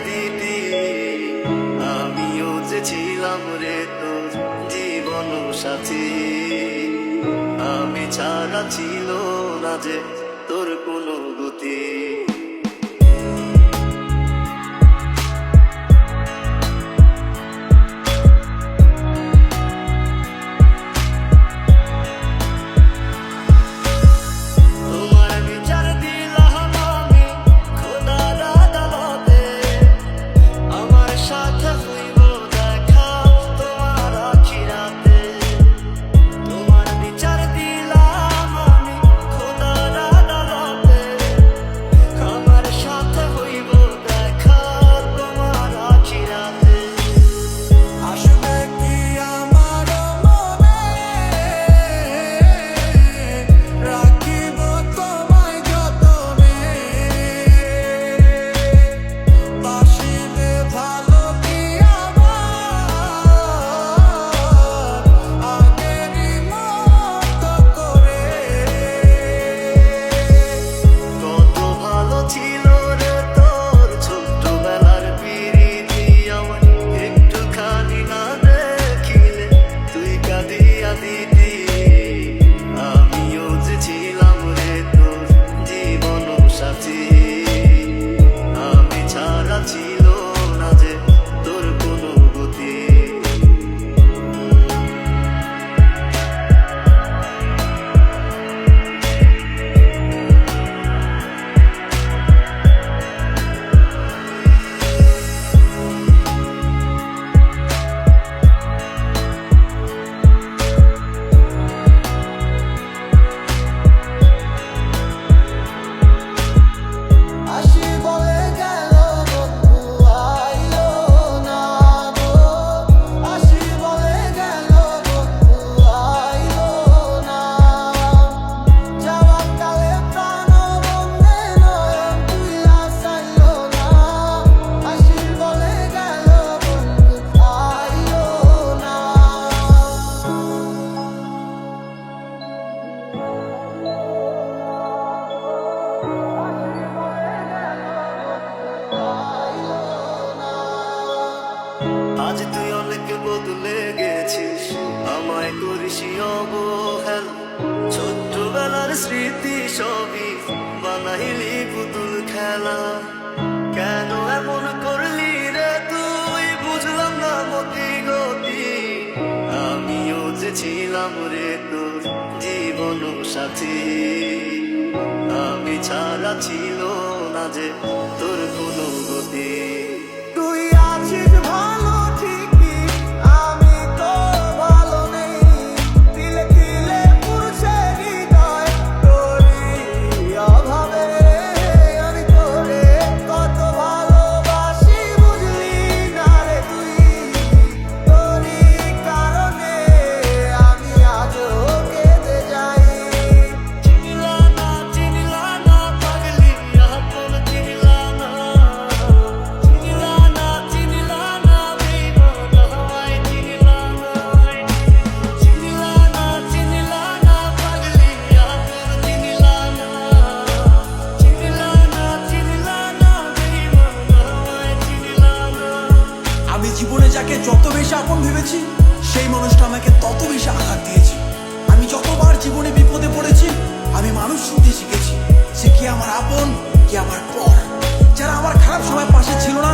দিতি, আমিও যে ছিলাম রে তোর জীবন সাথী। আমি ছাড়া ছিল না যে তোর কোনো গতি। আজ তুই অনেক বদলে গেছিস, আমায় করিস অবহেলা। ছোট্টবেলার স্মৃতি সবই বানাইলি পুতুল খেলা। কেন এমন করলি রে তুই, বুঝলাম না মতি গতি। আমিও যে ছিলাম রে তোর জীবন সাথী। আমি ছাড়া ছিল না যে তোর কোনো গতি। তুই আছিস ভালো ঠিকই, আমি তো ভালো নেই। তিলে তিলে পুরুষে হৃদয়, তোরই অভাবে আমি তোরে কত ভালোবাসি, বুঝলি না রে তুই। তোরই কারণে আমি আজও কেঁদে যাই। চিনিলা না পাগলি, আপন চিনিলা না। চিনিলা না বেইমান, আমায় চিনিলা না। চিনিলা না পাগলি, আপন চিনিলা না। চিনিলা না বেইমান, আমায় চিনিলা না। আমি জীবনে যাকে যত বেশি আপন ভেবেছি, সেই মানুষটা আমাকে তত বেশি আঘাত দিয়েছে। আমি যতবার জীবনে বিপদে পড়েছি, আমি মানুষ চিনতে শিখেছি, সে কি আমার আপন কি আমার পর। যারা আমার খারাপ সময় পাশে ছিল না,